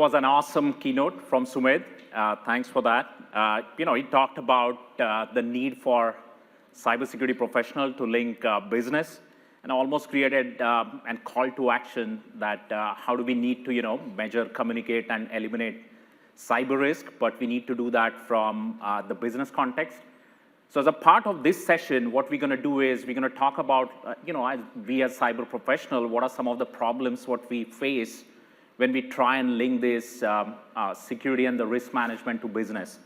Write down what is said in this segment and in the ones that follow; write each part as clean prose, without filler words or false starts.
was an awesome keynote from Sumit. Thanks for that. He talked about the need for cybersecurity professional to link business, and almost created a call to action that how do we need to measure, communicate, and eliminate cyber risk, but we need to do that from the business context. So as a part of this session, what we're going to do is we're going to talk about, we as cyber professional, what are some of the problems what we face when we try and link this security and the risk management to business.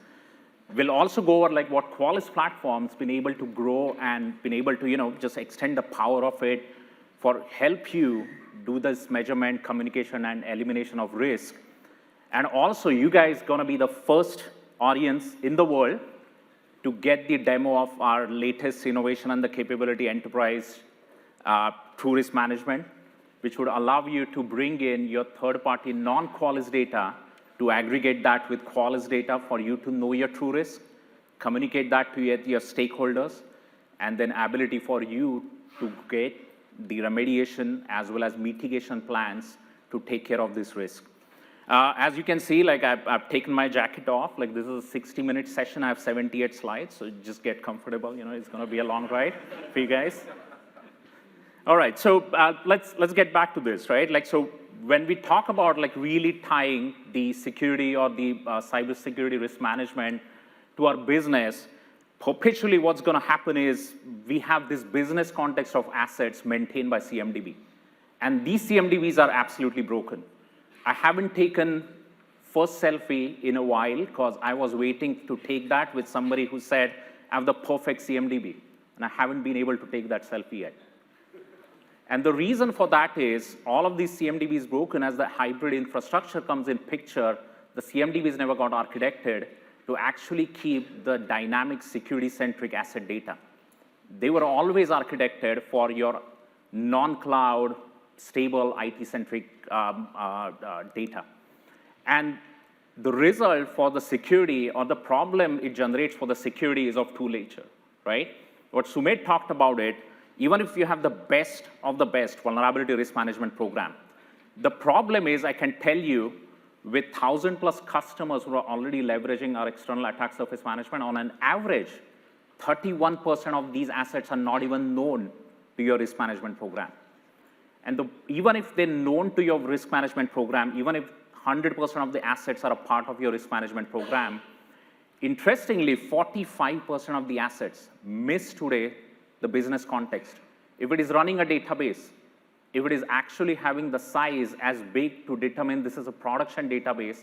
We'll also go over like what Qualys platform's been able to grow and been able to just extend the power of it for help you do this measurement, communication, and elimination of risk. And also, you guys going to be the first audience in the world to get the demo of our latest innovation and the capability enterprise true risk management, which would allow you to bring in your third-party non-Qualys data to aggregate that with Qualys data for you to know your true risk, communicate that to your stakeholders, and then ability for you to get the remediation as well as mitigation plans to take care of this risk. As you can see, like I've taken my jacket off. Like this is a 60-minute session. I have 78 slides, so just get comfortable. It's going to be a long ride for you guys. All right, so let's get back to this, right? Like so, when we talk about like really tying the security or the cybersecurity risk management to our business, perpetually what's going to happen is we have this business context of assets maintained by CMDB, and these CMDBs are absolutely broken. I haven't taken first selfie in a while because I was waiting to take that with somebody who said, I have the perfect CMDB, and I haven't been able to take that selfie yet. And the reason for that is all of these CMDBs broken as the hybrid infrastructure comes in picture. The CMDBs never got architected to actually keep the dynamic security-centric asset data. They were always architected for your non-cloud, stable IT-centric data. And the result for the security or the problem it generates for the security is of two nature, right? What Sumit talked about it, even if you have the best of the best vulnerability risk management program, the problem is, I can tell you, with 1,000+ customers who are already leveraging our external attack surface management, on an average, 31% of these assets are not even known to your risk management program. And even if they're known to your risk management program, even if 100% of the assets are a part of your risk management program, interestingly, 45% of the assets miss today the business context. If it is running a database, if it is actually having the size as big to determine this is a production database,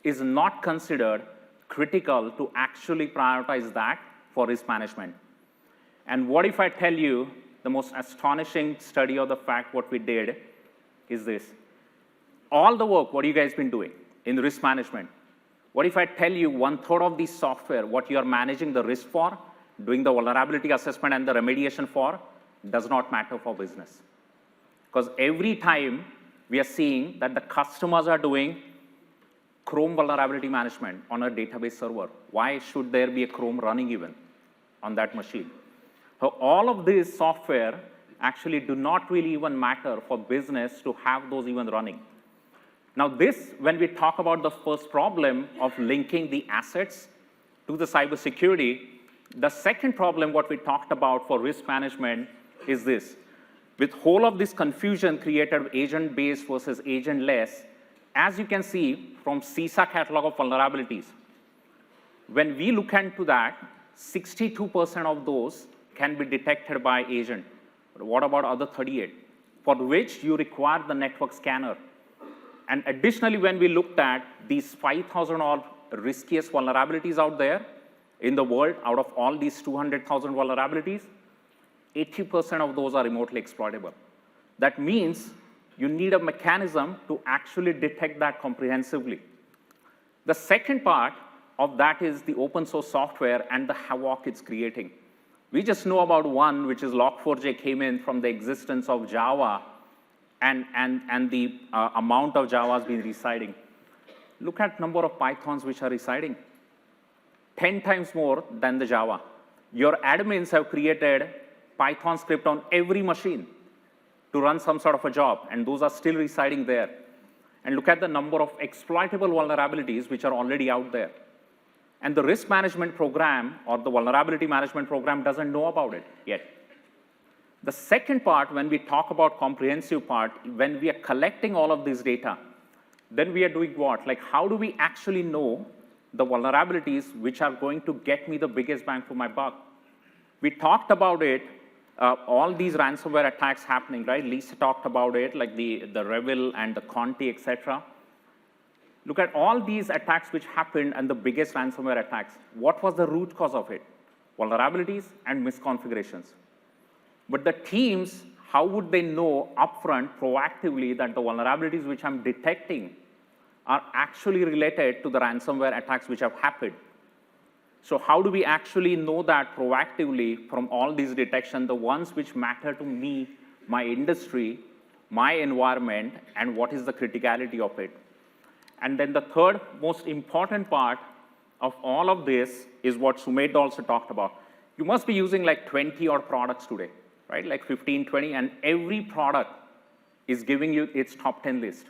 is not considered critical to actually prioritize that for risk management. And what if I tell you the most astonishing study of the fact what we did is this. All the work, what you guys been doing in risk management, what if I tell you 1/3 of the software, what you are managing the risk for, doing the vulnerability assessment and the remediation for, does not matter for business? Because every time we are seeing that the customers are doing Chrome vulnerability management on a database server. Why should there be a Chrome running even on that machine? So all of this software actually do not really even matter for business to have those even running. Now this, when we talk about the first problem of linking the assets to the cybersecurity, the second problem what we talked about for risk management is this. With whole of this confusion created agent-based versus agentless, as you can see from CISA catalog of vulnerabilities, when we look into that, 62% of those can be detected by agent. But what about other 38? For which you require the network scanner. And additionally, when we looked at these 5,000 or riskiest vulnerabilities out there in the world, out of all these 200,000 vulnerabilities, 80% of those are remotely exploitable. That means you need a mechanism to actually detect that comprehensively. The second part of that is the open source software and the havoc it's creating. We just know about one, which is Log4j came in from the existence of Java and the amount of Java has been residing. Look at number of Pythons which are residing. 10 times more than the Java. Your admins have created Python script on every machine to run some sort of a job, and those are still residing there. and look at the number of exploitable vulnerabilities which are already out there. And the risk management program or the vulnerability management program doesn't know about it yet. The second part, when we talk about comprehensive part, when we are collecting all of this data, then we are doing what? Like, how do we actually know the vulnerabilities which are going to get me the biggest bang for my buck? We talked about it, all these ransomware attacks happening, right? Lisa talked about it, like the Revil and the Conti, et cetera. Look at all these attacks which happened and the biggest ransomware attacks. What was the root cause of it? Vulnerabilities and misconfigurations. But the teams, how would they know upfront, proactively, that the vulnerabilities which I'm detecting are actually related to the ransomware attacks which have happened? So how do we actually know that proactively from all these detections, the ones which matter to me, my industry, my environment, and what is the criticality of it? And then the third most important part of all of this is what Sumedh also talked about. You must be using like 20 odd products today, right? Like 15, 20, and every product is giving you its top 10 list.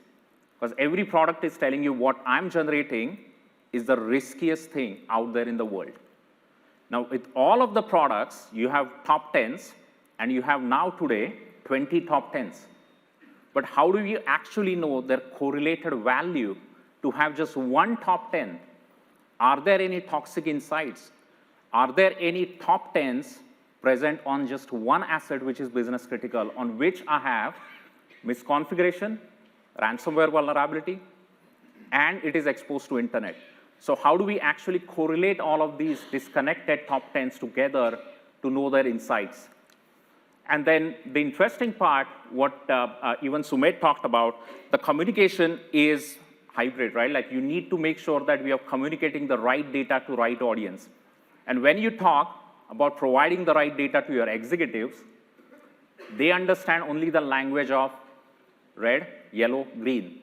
Because every product is telling you what I'm generating is the riskiest thing out there in the world. Now, with all of the products, you have top 10s, and you have now today 20 top 10s. But how do you actually know their correlated value to have just one top 10? Are there any toxic insights? Are there any top 10s present on just one asset which is business critical, on which I have misconfiguration, ransomware vulnerability, and it is exposed to internet? So how do we actually correlate all of these disconnected top 10s together to know their insights? And then the interesting part, what even Sumedh talked about, the communication is hybrid, right? Like, you need to make sure that we are communicating the right data to right audience. And when you talk about providing the right data to your executives, they understand only the language of red, yellow, green.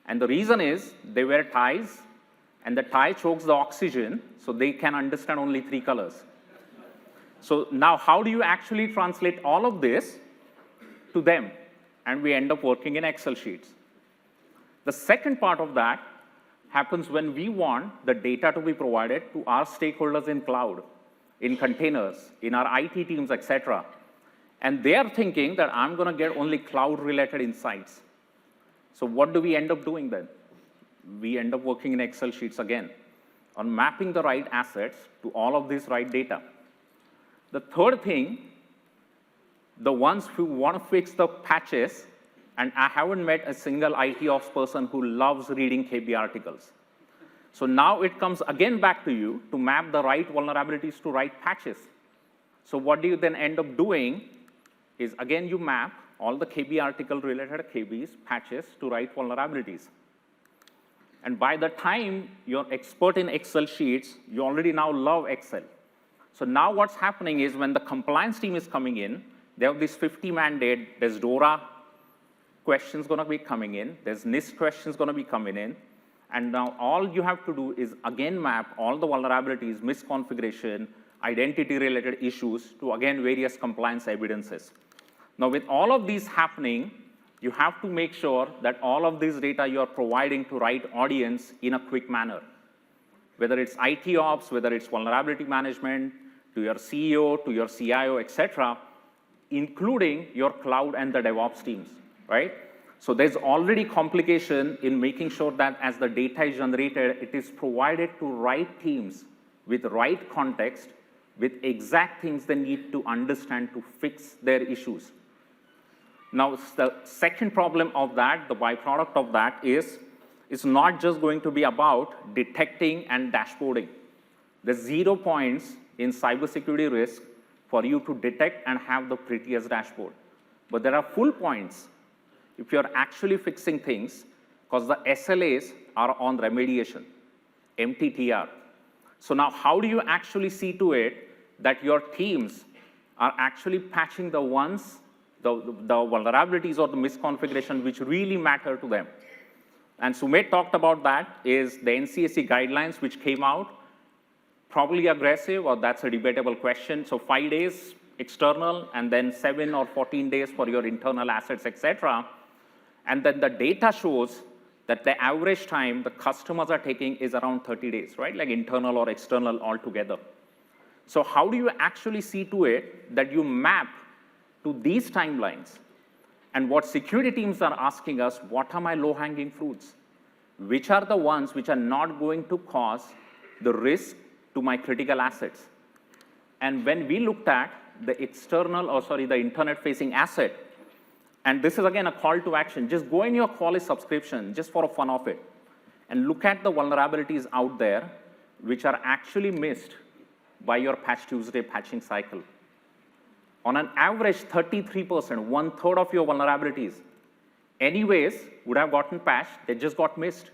And the reason is they wear ties, and the tie chokes the oxygen, so they can understand only 3 colors. So now how do you actually translate all of this to them? And we end up working in Excel sheets. The second part of that happens when we want the data to be provided to our stakeholders in cloud, in containers, in our IT teams, et cetera. And they are thinking that I'm going to get only cloud-related insights. So what do we end up doing then? We end up working in Excel sheets again on mapping the right assets to all of this right data. The third thing, the ones who want to fix the patches, and I haven't met a single IT ops person who loves reading KB articles. So now it comes again back to you to map the right vulnerabilities to right patches. So what do you then end up doing is, again, you map all the KB article-related KBs, patches, to right vulnerabilities. And by the time you're expert in Excel sheets, you already now love Excel. So now what's happening is when the compliance team is coming in, they have this 50 mandate, there's DORA questions going to be coming in, there's NIST questions going to be coming in, and now all you have to do is again map all the vulnerabilities, misconfiguration, identity-related issues to, again, various compliance evidences. Now, with all of these happening, you have to make sure that all of this data you are providing to right audience in a quick manner. Whether it's IT ops, whether it's vulnerability management, to your CEO, to your CIO, et cetera, including your cloud and the DevOps teams, right? So there's already complication in making sure that as the data is generated, it is provided to right teams with right context, with exact things they need to understand to fix their issues. Now, the second problem of that, the byproduct of that is, it's not just going to be about detecting and dashboarding. There's 0 points in cybersecurity risk for you to detect and have the prettiest dashboard. But there are full points if you're actually fixing things, because the SLAs are on remediation, MTTR. So now how do you actually see to it that your teams are actually patching the ones, the vulnerabilities or the misconfiguration which really matter to them? And Sumedh talked about that, is the NCSC guidelines which came out, probably aggressive, or that's a debatable question. So 5 days external, and then 7 or 14 days for your internal assets, et cetera. And then the data shows that the average time the customers are taking is around 30 days, right? Like internal or external altogether. So how do you actually see to it that you map to these timelines? And what security teams are asking us, what are my low-hanging fruits? Which are the ones which are not going to cause the risk to my critical assets? And when we looked at the the internet-facing asset, and this is again a call to action, just go in your Qualys subscription, just for a fun of it, and look at the vulnerabilities out there which are actually missed by your Patch Tuesday patching cycle. On an average, 33%, one-third of your vulnerabilities, anyways, would have gotten patched, they just got missed.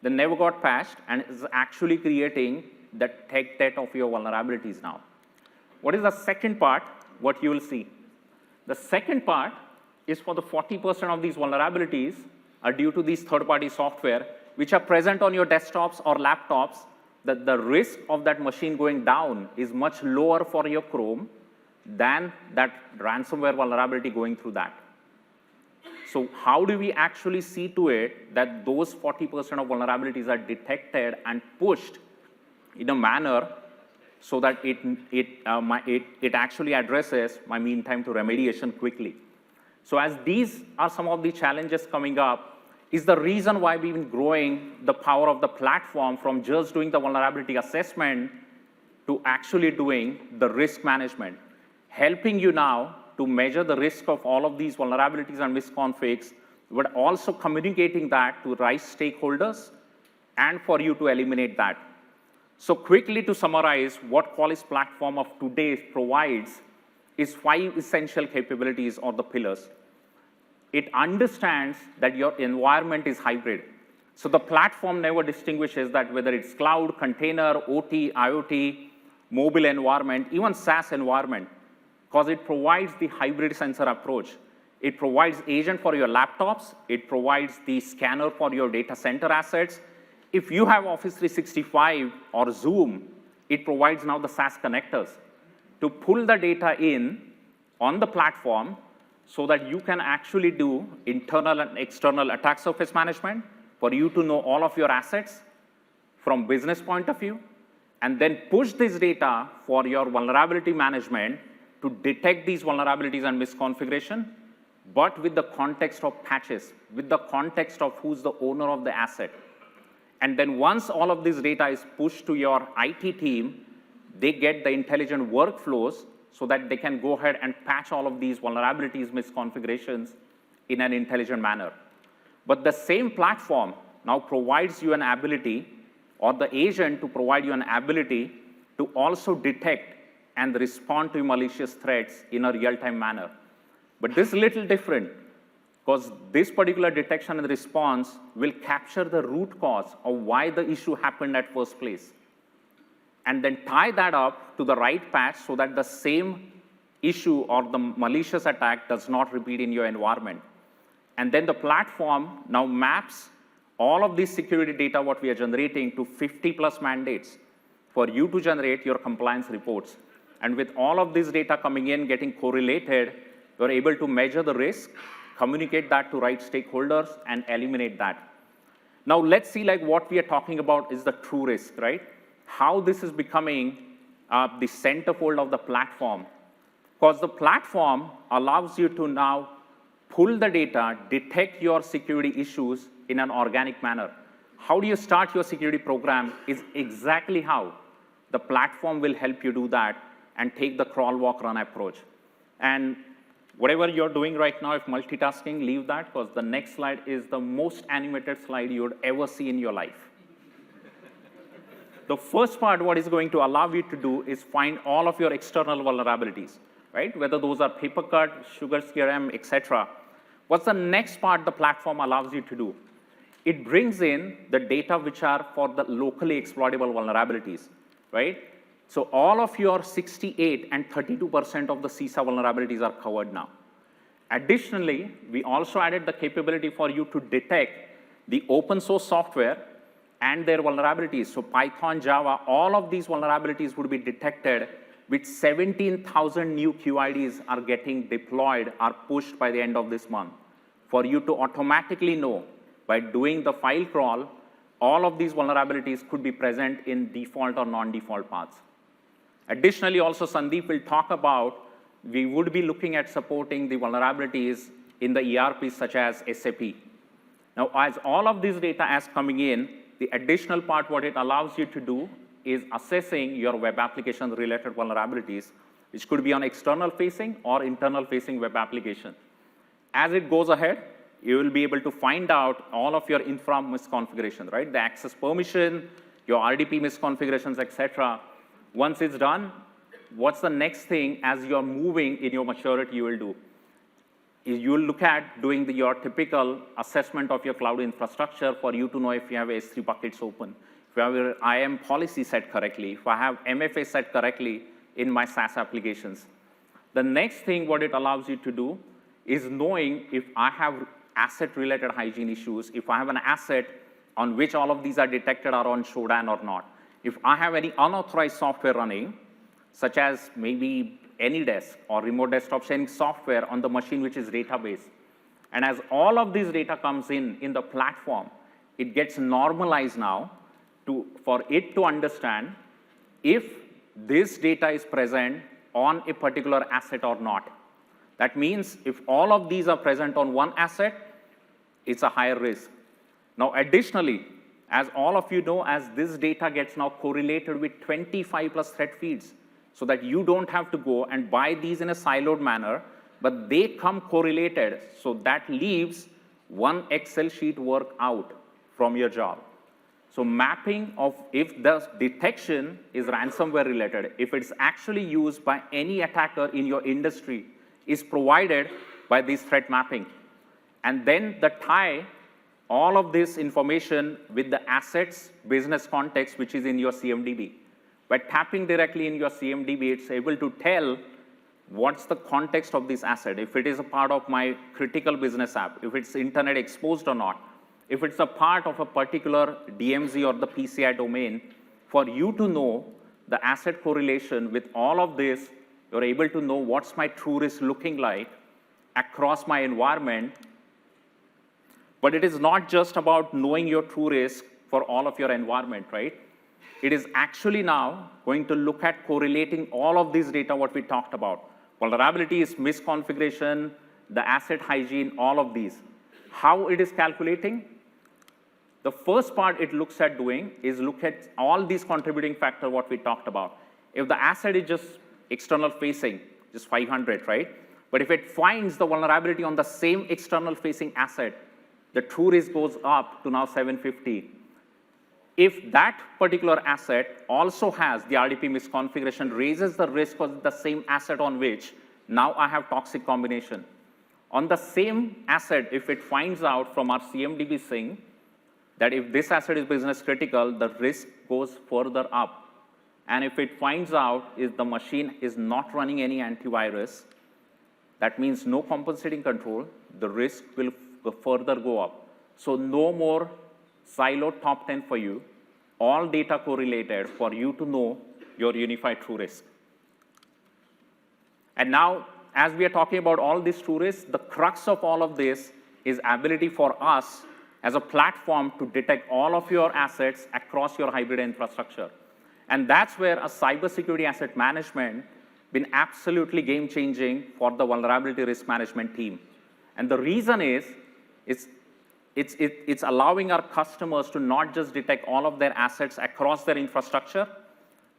They never got patched, and it's actually creating the tech debt of your vulnerabilities now. What is the second part? What you will see. The second part is for the 40% of these vulnerabilities are due to these third-party software, which are present on your desktops or laptops, that the risk of that machine going down is much lower for your Chrome than that ransomware vulnerability going through that. So how do we actually see to it that those 40% of vulnerabilities are detected and pushed in a manner so that it actually addresses my mean time to remediation quickly? So as these are some of the challenges coming up, is the reason why we've been growing the power of the platform from just doing the vulnerability assessment to actually doing the risk management, helping you now to measure the risk of all of these vulnerabilities and misconfigs, but also communicating that to right stakeholders and for you to eliminate that. So quickly to summarize, what Qualys platform of today provides is 5 essential capabilities or the pillars. It understands that your environment is hybrid. So the platform never distinguishes that whether it's cloud, container, OT, IoT, mobile environment, even SaaS environment, because it provides the hybrid sensor approach. It provides agent for your laptops. It provides the scanner for your data center assets. If you have Office 365 or Zoom, it provides now the SaaS connectors to pull the data in on the platform so that you can actually do internal and external attack surface management, for you to know all of your assets from business point of view, and then push this data for your vulnerability management to detect these vulnerabilities and misconfiguration, but with the context of patches, with the context of who's the owner of the asset. And then once all of this data is pushed to your IT team, they get the intelligent workflows so that they can go ahead and patch all of these vulnerabilities, misconfigurations in an intelligent manner. But the same platform now provides you an ability, or the agent to provide you an ability to also detect and respond to malicious threats in a real-time manner. But this is a little different, because this particular detection and response will capture the root cause of why the issue happened at first place, and then tie that up to the right patch so that the same issue or the malicious attack does not repeat in your environment. And then the platform now maps all of this security data, what we are generating, to 50+ mandates for you to generate your compliance reports. And with all of this data coming in, getting correlated, you're able to measure the risk, communicate that to right stakeholders, and eliminate that. Now let's see, like, what we are talking about is the true risk, right? How this is becoming the centerfold of the platform. Because the platform allows you to now pull the data, detect your security issues in an organic manner. How do you start your security program is exactly how the platform will help you do that and take the crawl, walk, run approach. And whatever you're doing right now, if multitasking, leave that, because the next slide is the most animated slide you would ever see in your life. The first part, what is going to allow you to do is find all of your external vulnerabilities, right? Whether those are papercut, sugar CRM, et cetera. What's the next part the platform allows you to do? It brings in the data which are for the locally exploitable vulnerabilities, right? So all of your 68 and 32% of the CISA vulnerabilities are covered now. Additionally, we also added the capability for you to detect the open source software and their vulnerabilities. So Python, Java, all of these vulnerabilities would be detected, with 17,000 new QIDs are getting deployed, are pushed by the end of this month, for you to automatically know by doing the file crawl, all of these vulnerabilities could be present in default or non-default paths. Additionally, also, Sandeep will talk about, we would be looking at supporting the vulnerabilities in the ERPs such as SAP. Now, as all of this data is coming in, the additional part, what it allows you to do is assessing your web application-related vulnerabilities, which could be on external-facing or internal-facing web application. As it goes ahead, you will be able to find out all of your infra misconfigurations, right? The access permission, your RDP misconfigurations, et cetera. Once it's done, what's the next thing as you're moving in your maturity you will do? Is you'll look at doing your typical assessment of your cloud infrastructure for you to know if you have S3 buckets open, if you have your IAM policy set correctly, if I have MFA set correctly in my SaaS applications. The next thing what it allows you to do is knowing if I have asset-related hygiene issues, if I have an asset on which all of these are detected are on Shodan or not. If I have any unauthorized software running, such as maybe AnyDesk or remote desktop sharing software on the machine which is database. And as all of this data comes in the platform, it gets normalized now for it to understand if this data is present on a particular asset or not. That means if all of these are present on one asset, it's a higher risk. Now, additionally, as all of you know, as this data gets now correlated with 25 plus threat feeds, so that you don't have to go and buy these in a siloed manner, but they come correlated, so that leaves one Excel sheet work out from your job. So mapping of if the detection is ransomware related, if it's actually used by any attacker in your industry, is provided by this threat mapping. And then the tie all of this information with the assets business context, which is in your CMDB. By tapping directly in your CMDB, it's able to tell what's the context of this asset, if it is a part of my critical business app, if it's internet exposed or not, if it's a part of a particular DMZ or the PCI domain. For you to know the asset correlation with all of this, you're able to know what's my true risk looking like across my environment. But it is not just about knowing your true risk for all of your environment, right? It is actually now going to look at correlating all of this data, what we talked about. Vulnerabilities, misconfiguration, the asset hygiene, all of these. How it is calculating? The first part it looks at doing is look at all these contributing factors, what we talked about. If the asset is just external facing, just 500, right? But if it finds the vulnerability on the same external facing asset, the true risk goes up to now 750. If that particular asset also has the RDP misconfiguration, raises the risk of the same asset on which now I have toxic combination. On the same asset, if it finds out from our CMDB sync that if this asset is business critical, the risk goes further up. And if it finds out if the machine is not running any antivirus, that means no compensating control, the risk will further go up. So no more siloed top 10 for you, all data correlated for you to know your unified true risk. And now, as we are talking about all these true risks, the crux of all of this is ability for us as a platform to detect all of your assets across your hybrid infrastructure. And that's where a cybersecurity asset management been absolutely game-changing for the vulnerability risk management team. And the reason is, it's allowing our customers to not just detect all of their assets across their infrastructure,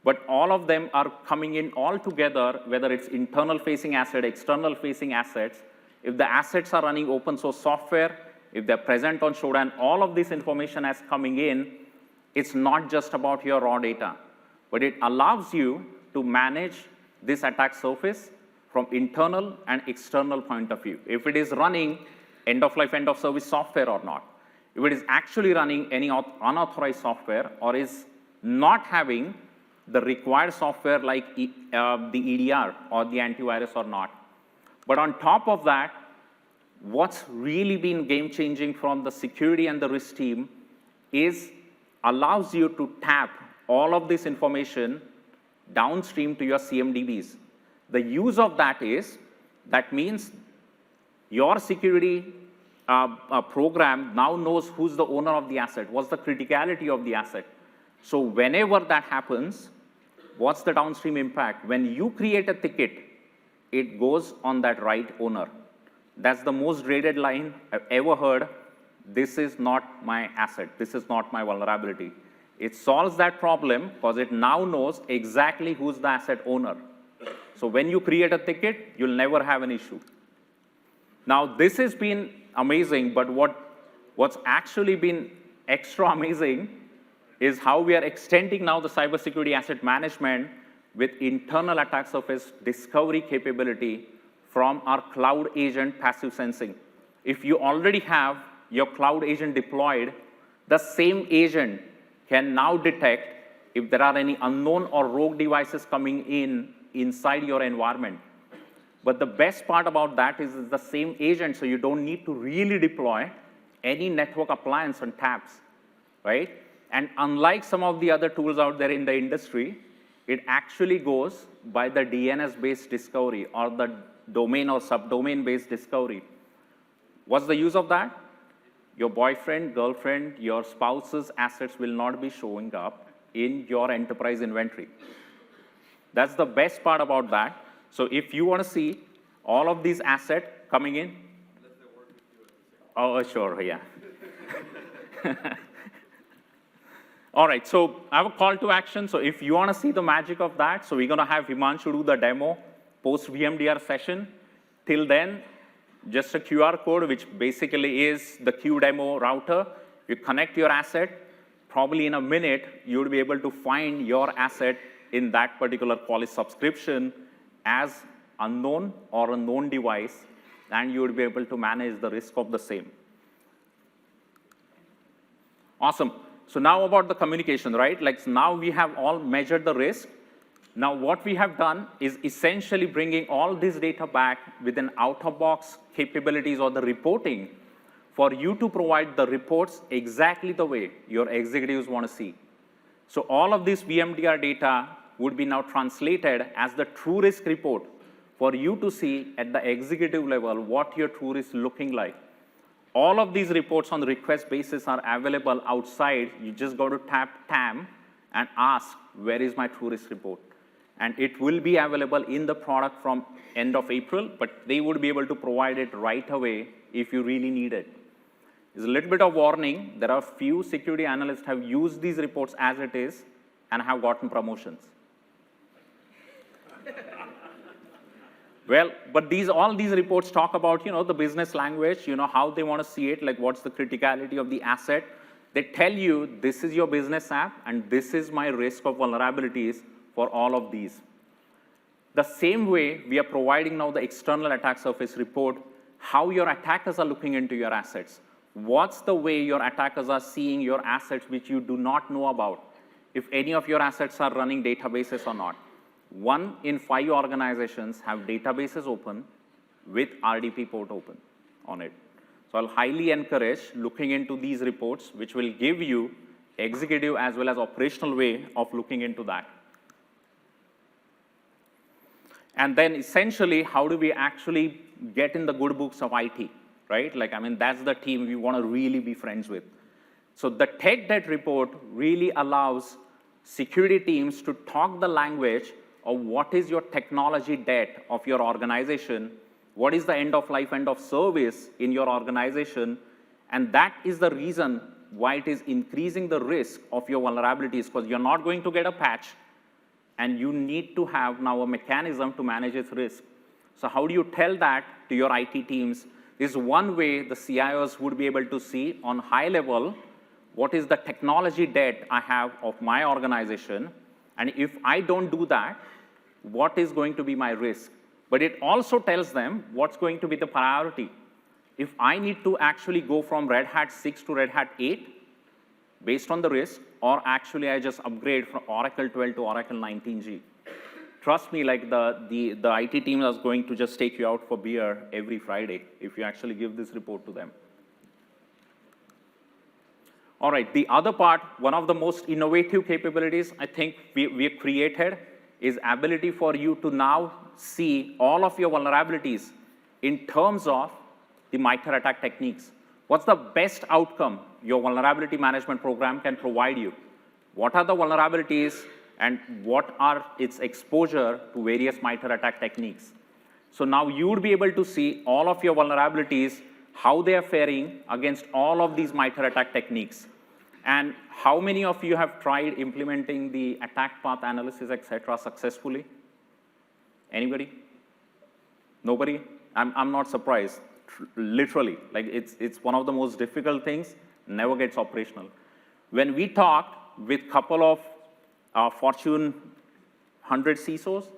but all of them are coming in all together, whether it's internal-facing asset, external-facing assets. If the assets are running open source software, if they're present on Shodan, all of this information is coming in. It's not just about your raw data, but it allows you to manage this attack surface from internal and external point of view. If it is running end-of-life, end-of-service software or not, if it is actually running any unauthorized software or is not having the required software like the EDR or the antivirus or not. But on top of that, what's really been game-changing from the security and the risk team is allows you to tap all of this information downstream to your CMDBs. The use of that is, that means your security program now knows who's the owner of the asset, what's the criticality of the asset. So whenever that happens, what's the downstream impact? When you create a ticket, it goes on that right owner. That's the most dreaded line I've ever heard. This is not my asset. This is not my vulnerability. It solves that problem because it now knows exactly who's the asset owner. So when you create a ticket, you'll never have an issue. Now, this has been amazing, but what's actually been extra amazing is how we are extending now the cybersecurity asset management with internal attack surface discovery capability from our cloud agent passive sensing. If you already have your cloud agent deployed, the same agent can now detect if there are any unknown or rogue devices coming inside your environment. But the best part about that is it's the same agent, so you don't need to really deploy any network appliance and tabs, right? And unlike some of the other tools out there in the industry, it actually goes by the DNS-based discovery or the domain or subdomain-based discovery. What's the use of that? Your boyfriend, girlfriend, your spouse's assets will not be showing up in your enterprise inventory. That's the best part about that. So if you want to see all of these assets coming in, oh, sure, yeah. All right, so I have a call to action. So if you want to see the magic of that, so we're going to have Himanshu do the demo post-VMDR session. Till then, just a QR code, which basically is the Q demo router. You connect your asset. Probably in a minute, you would be able to find your asset in that particular Qualys subscription as unknown or a known device, and you would be able to manage the risk of the same. Awesome. So now about the communication, right? Like now we have all measured the risk. Now what we have done is essentially bringing all this data back with an out-of-box capabilities or the reporting for you to provide the reports exactly the way your executives want to see. So all of this VMDR data would be now translated as the true risk report for you to see at the executive level what your true risk is looking like. All of these reports on the request basis are available outside. You just go to tap TAM and ask, where is my true risk report? And it will be available in the product from end of April, but they would be able to provide it right away if you really need it. There's a little bit of warning. There are few security analysts have used these reports as it is and have gotten promotions. Well, but all these reports talk about, the business language, how they want to see it, like what's the criticality of the asset. They tell you, this is your business app, and this is my risk of vulnerabilities for all of these. The same way, we are providing now the external attack surface report, how your attackers are looking into your assets. What's the way your attackers are seeing your assets which you do not know about, if any of your assets are running databases or not. 1 in 5 organizations have databases open with RDP port open on it. So I'll highly encourage looking into these reports, which will give you executive as well as operational way of looking into that. And then essentially, how do we actually get in the good books of IT, right? That's the team we want to really be friends with. So the tech debt report really allows security teams to talk the language of what is your technology debt of your organization, what is the end of life, end of service in your organization, and that is the reason why it is increasing the risk of your vulnerabilities, because you're not going to get a patch, and you need to have now a mechanism to manage its risk. So how do you tell that to your IT teams? This is one way the CIOs would be able to see on high level what is the technology debt I have of my organization, and if I don't do that, what is going to be my risk? But it also tells them what's going to be the priority. If I need to actually go from Red Hat 6 to Red Hat 8 based on the risk, or actually I just upgrade from Oracle 12 to Oracle 19G. Trust me, like the IT team is going to just take you out for beer every Friday if you actually give this report to them. All right, the other part, one of the most innovative capabilities I think we have created is ability for you to now see all of your vulnerabilities in terms of the MITRE attack techniques. What's the best outcome your vulnerability management program can provide you? What are the vulnerabilities and what are its exposure to various MITRE attack techniques? So now you would be able to see all of your vulnerabilities, how they are faring against all of these MITRE attack techniques. And how many of you have tried implementing the attack path analysis, etc., successfully? Anybody? Nobody? I'm not surprised. Literally, like it's one of the most difficult things, never gets operational. When we talked with a couple of Fortune 100 CISOs,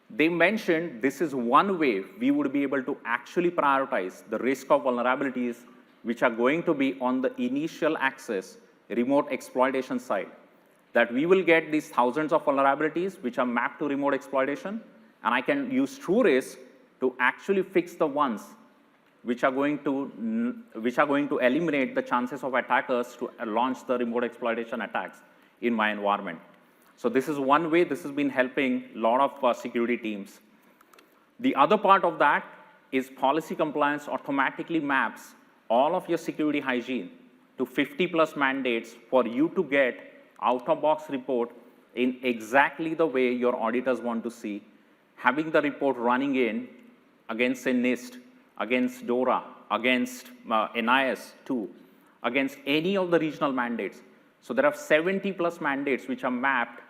they mentioned this is one way we would be able to actually prioritize the risk of vulnerabilities which are going to be on the initial access remote exploitation side. That we will get these thousands of vulnerabilities which are mapped to remote exploitation, and I can use TrueRisk to actually fix the ones which are going to eliminate the chances of attackers to launch the remote exploitation attacks in my environment. So this is one way this has been helping a lot of security teams. The other part of that is policy compliance automatically maps all of your security hygiene to 50+ mandates for you to get out-of-box report in exactly the way your auditors want to see, having the report running in against a NIST, against DORA, against NIS 2, against any of the regional mandates. So there are 70+ mandates which are mapped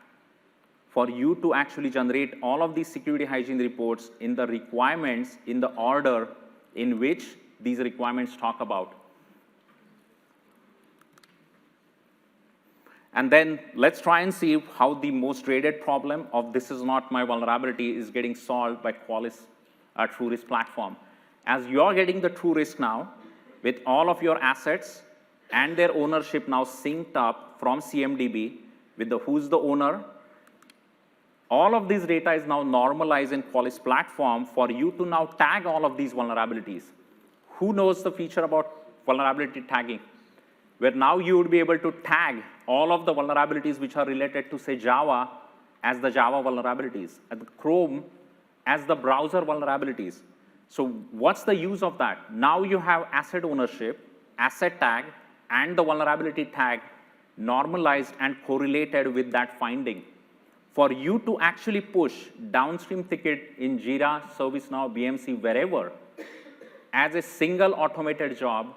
for you to actually generate all of these security hygiene reports in the requirements in the order in which these requirements talk about. And then let's try and see how the most dreaded problem of this is not my vulnerability is getting solved by Qualys TrueRisk platform. As you're getting the TrueRisk now, with all of your assets and their ownership now synced up from CMDB with the who's the owner, all of this data is now normalized in Qualys platform for you to now tag all of these vulnerabilities. Who knows the feature about vulnerability tagging? Where now you would be able to tag all of the vulnerabilities which are related to, say, Java as the Java vulnerabilities, and the Chrome as the browser vulnerabilities. So what's the use of that? Now you have asset ownership, asset tag, and the vulnerability tag normalized and correlated with that finding. For you to actually push downstream ticket in Jira, ServiceNow, BMC, wherever, as a single automated job,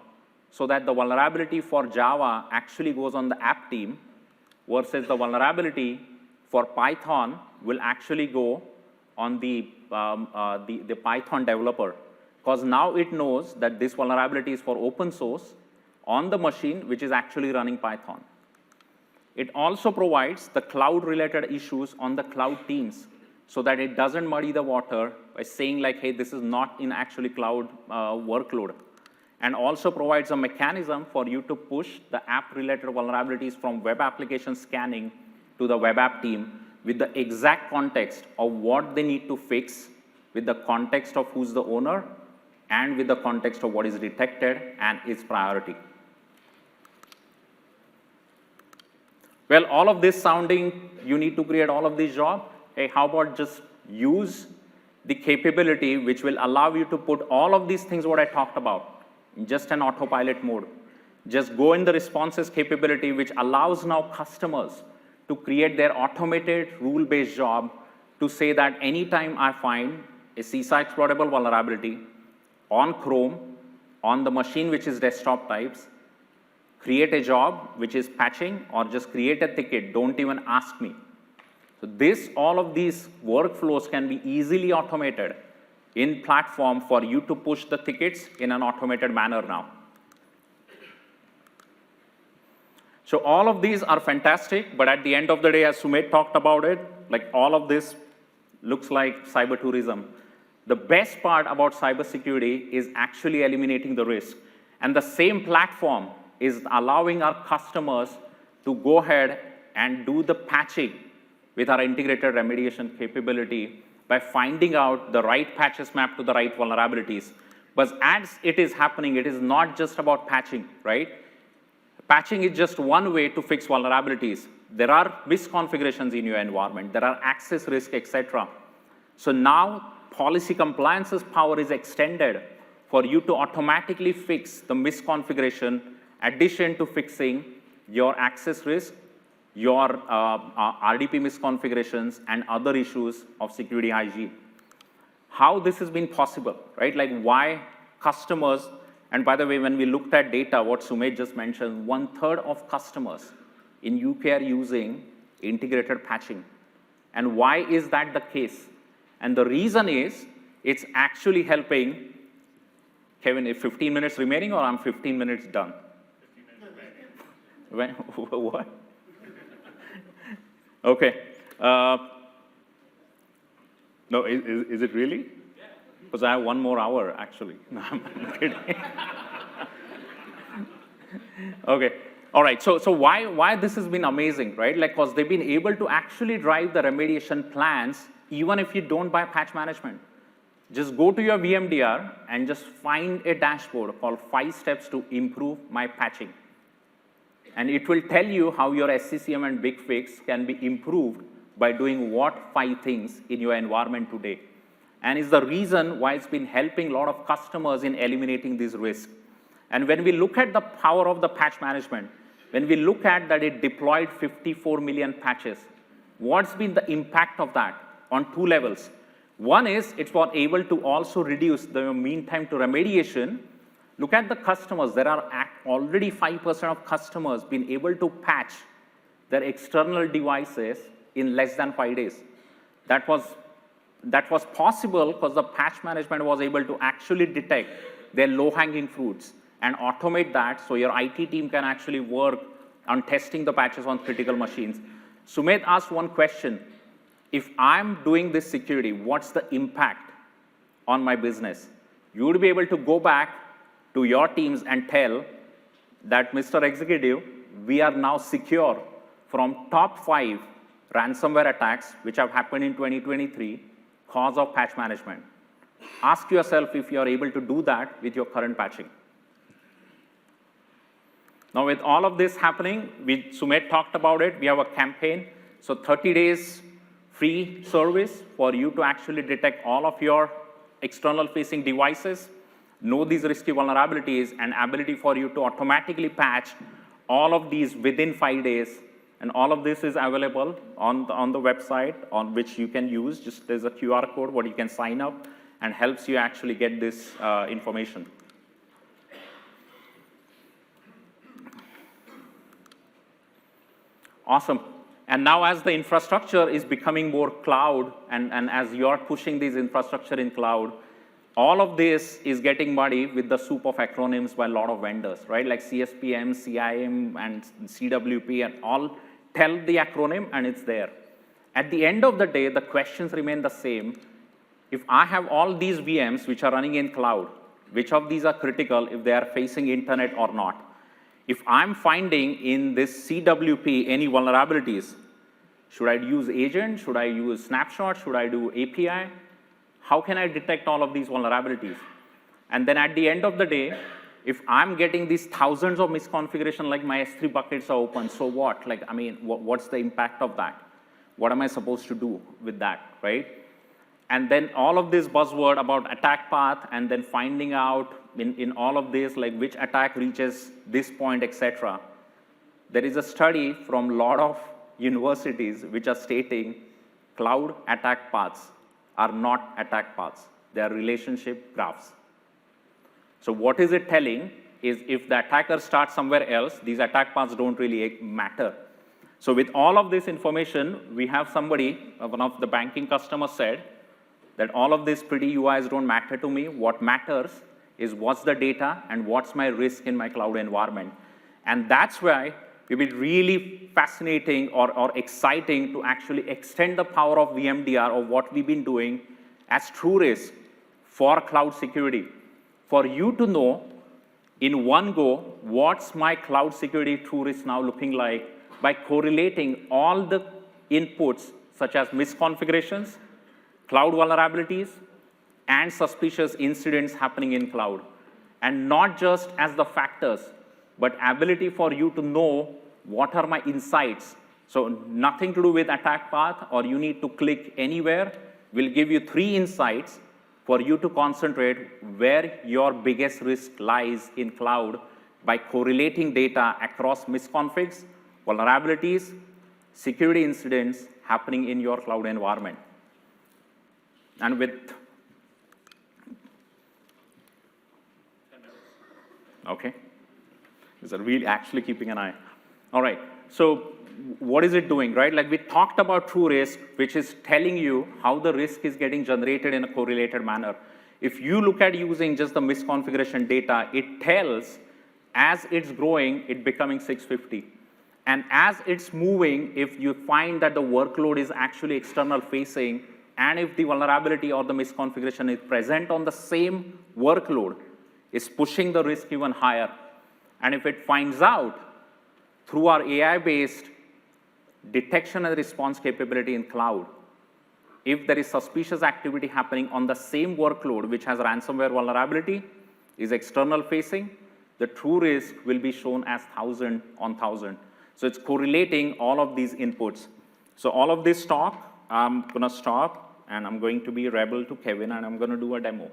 so that the vulnerability for Java actually goes on the app team, versus the vulnerability for Python will actually go on the Python developer. Because now it knows that this vulnerability is for open source on the machine which is actually running Python. It also provides the cloud-related issues on the cloud teams so that it doesn't muddy the water by saying like, hey, this is not in actually cloud workload. And also provides a mechanism for you to push the app-related vulnerabilities from web application scanning to the web app team with the exact context of what they need to fix, with the context of who's the owner, and with the context of what is detected and its priority. Well, all of this sounding, you need to create all of these jobs. Hey, how about just use the capability which will allow you to put all of these things what I talked about in just an autopilot mode. Just go in the responses capability which allows now customers to create their automated rule-based job to say that anytime I find a CISA exploitable vulnerability on Chrome, on the machine which is desktop types, create a job which is patching, or just create a ticket, don't even ask me. So all of these workflows can be easily automated in platform for you to push the tickets in an automated manner now. So all of these are fantastic, but at the end of the day, as Sumedh talked about it, like all of this looks like cyber tourism. The best part about cybersecurity is actually eliminating the risk. And the same platform is allowing our customers to go ahead and do the patching with our integrated remediation capability by finding out the right patches mapped to the right vulnerabilities. But as it is happening, it is not just about patching, right? Patching is just one way to fix vulnerabilities. There are misconfigurations in your environment. There are access risk, etc. So now policy compliance's power is extended for you to automatically fix the misconfiguration, addition to fixing your access risk, your RDP misconfigurations, and other issues of security hygiene. How this has been possible, right? Like why customers, and by the way, when we looked at data, what Sumedh just mentioned, 1/3 of customers in UK are using integrated patching. And why is that the case? And the reason is, it's actually helping. Kevin, if 15 minutes remaining, or I'm 15 minutes done? 15 minutes. What? Okay. No, is it really? Yeah. Because I have 1 more hour, actually. No, I'm kidding. Okay. All right. So why this has been amazing, right? Like, because they've been able to actually drive the remediation plans, even if you don't buy patch management. Just go to your VMDR and just find a dashboard called 5 steps to improve my patching. And it will tell you how your SCCM and Big Fix can be improved by doing what 5 things in your environment today. And it's the reason why it's been helping a lot of customers in eliminating this risk. And when we look at the power of the patch management, when we look at that it deployed 54 million patches, what's been the impact of that on 2 levels? One is it was able to also reduce the mean time to remediation. Look at the customers. There are already 5% of customers been able to patch their external devices in less than 5 days. That was possible because the patch management was able to actually detect their low-hanging fruits and automate that so your IT team can actually work on testing the patches on critical machines. Sumedh asked one question. If I'm doing this security, what's the impact on my business? You would be able to go back to your teams and tell that, Mr. Executive, we are now secure from top 5 ransomware attacks which have happened in 2023 cause of patch management. Ask yourself if you are able to do that with your current patching. Now, with all of this happening, Sumedh talked about it, we have a campaign. So 30 days free service for you to actually detect all of your external facing devices, know these risky vulnerabilities, and ability for you to automatically patch all of these within 5 days. And all of this is available on the website on which you can use. Just there's a QR code where you can sign up and helps you actually get this information. Awesome. And now as the infrastructure is becoming more cloud, and as you're pushing this infrastructure in cloud, all of this is getting muddy with the soup of acronyms by a lot of vendors, right? Like CSPM, CIM, and CWP, and all tell the acronym, and it's there. At the end of the day, the questions remain the same. If I have all these VMs which are running in cloud, which of these are critical if they are facing internet or not? If I'm finding in this CWP any vulnerabilities, should I use agent? Should I use snapshot? Should I do API? How can I detect all of these vulnerabilities? And then at the end of the day, if I'm getting these thousands of misconfiguration, like my S3 buckets are open, so what? Like, I mean, what's the impact of that? What am I supposed to do with that, right? And then all of this buzzword about attack path, and then finding out in all of this, like which attack reaches this point, etc. There is a study from a lot of universities which are stating cloud attack paths are not attack paths. They are relationship graphs. So what is it telling is if the attacker starts somewhere else, these attack paths don't really matter. So with all of this information, we have somebody, one of the banking customers said, that all of these pretty UIs don't matter to me. What matters is what's the data and what's my risk in my cloud environment. And that's why it will be really fascinating or exciting to actually extend the power of VMDR or what we've been doing as TrueRisk for cloud security. For you to know in one go, what's my cloud security TrueRisk now looking like by correlating all the inputs such as misconfigurations, cloud vulnerabilities, and suspicious incidents happening in cloud. And not just as the factors, but ability for you to know what are my insights. So nothing to do with attack path or you need to click anywhere. We'll give you 3 insights for you to concentrate where your biggest risk lies in cloud by correlating data across misconfigs, vulnerabilities, security incidents happening in your cloud environment. And with, okay, is it really actually keeping an eye? All right, so what is it doing, right? Like we talked about true risk, which is telling you how the risk is getting generated in a correlated manner. If you look at using just the misconfiguration data, it tells as it's growing, it's becoming 650. And as it's moving, if you find that the workload is actually external facing, and if the vulnerability or the misconfiguration is present on the same workload, it's pushing the risk even higher. And if it finds out through our AI-based detection and response capability in cloud, if there is suspicious activity happening on the same workload which has ransomware vulnerability, is external facing, the true risk will be shown as 1,000 on 1,000. So it's correlating all of these inputs. So all of this talk, I'm gonna stop and I'm going to be rebel to Kevin and I'm gonna do a demo.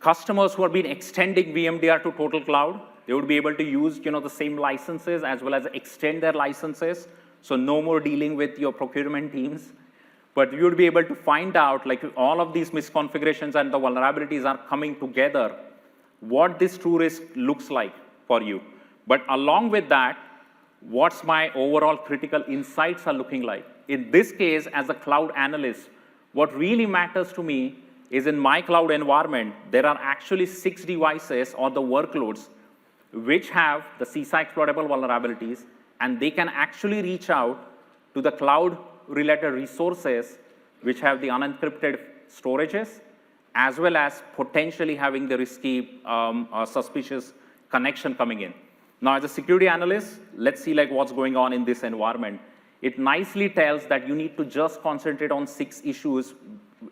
Customers who have been extending VMDR to total cloud, they would be able to use the same licenses as well as extend their licenses. So no more dealing with your procurement teams. But you would be able to find out, like all of these misconfigurations and the vulnerabilities are coming together, what this true risk looks like for you. But along with that, what's my overall critical insights are looking like. In this case, as a cloud analyst, what really matters to me is in my cloud environment, there are actually 6 devices or the workloads which have the CISA exploitable vulnerabilities, and they can actually reach out to the cloud-related resources which have the unencrypted storages, as well as potentially having the risky, suspicious connection coming in. Now, as a security analyst, let's see like what's going on in this environment. It nicely tells that you need to just concentrate on 6 issues.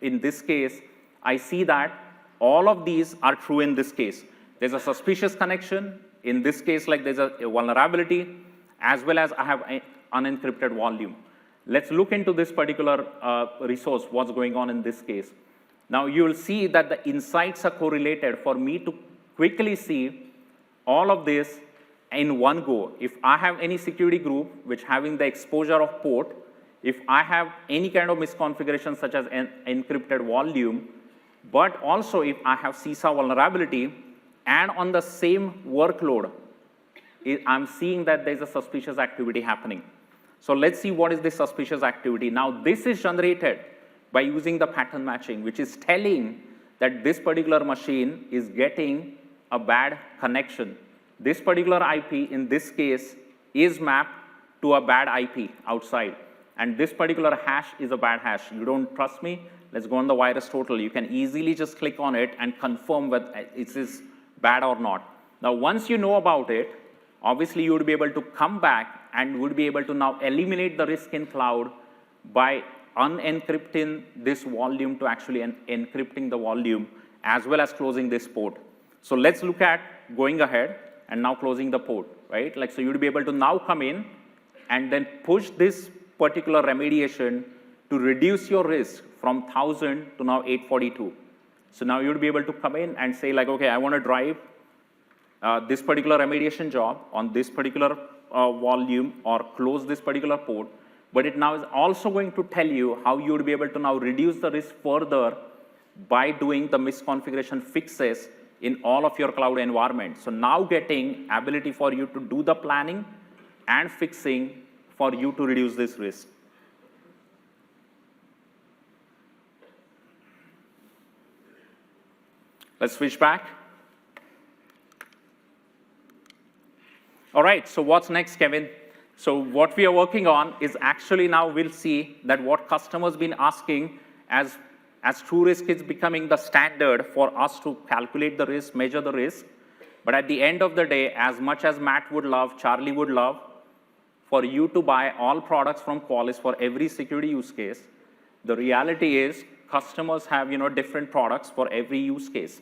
In this case, I see that all of these are true in this case. There's a suspicious connection. In this case, like there's a vulnerability, as well as I have an unencrypted volume. Let's look into this particular resource, what's going on in this case. Now, you'll see that the insights are correlated for me to quickly see all of this in one go. If I have any security group which having the exposure of port, if I have any kind of misconfiguration such as an encrypted volume, but also if I have CISA vulnerability, and on the same workload, I'm seeing that there's a suspicious activity happening. So let's see what is this suspicious activity. Now, this is generated by using the pattern matching, which is telling that this particular machine is getting a bad connection. This particular IP, in this case, is mapped to a bad IP outside. And this particular hash is a bad hash. You don't trust me? Let's go on the virus total. You can easily just click on it and confirm whether it is bad or not. Now, once you know about it, obviously you would be able to come back and would be able to now eliminate the risk in cloud by unencrypting this volume to actually encrypting the volume, as well as closing this port. So let's look at going ahead and now closing the port, right? Like, so you'd be able to now come in and then push this particular remediation to reduce your risk from 1,000 to now 842. So now you'd be able to come in and say like, okay, I want to drive this particular remediation job on this particular volume or close this particular port. But it now is also going to tell you how you would be able to now reduce the risk further by doing the misconfiguration fixes in all of your cloud environment. So now getting ability for you to do the planning and fixing for you to reduce this risk. Let's switch back. All right, so what's next, Kevin? So what we are working on is actually now we'll see that what customers been asking as true risk is becoming the standard for us to calculate the risk, measure the risk. But at the end of the day, as much as Matt would love, Charlie would love, for you to buy all products from Qualys for every security use case, the reality is customers have different products for every use case.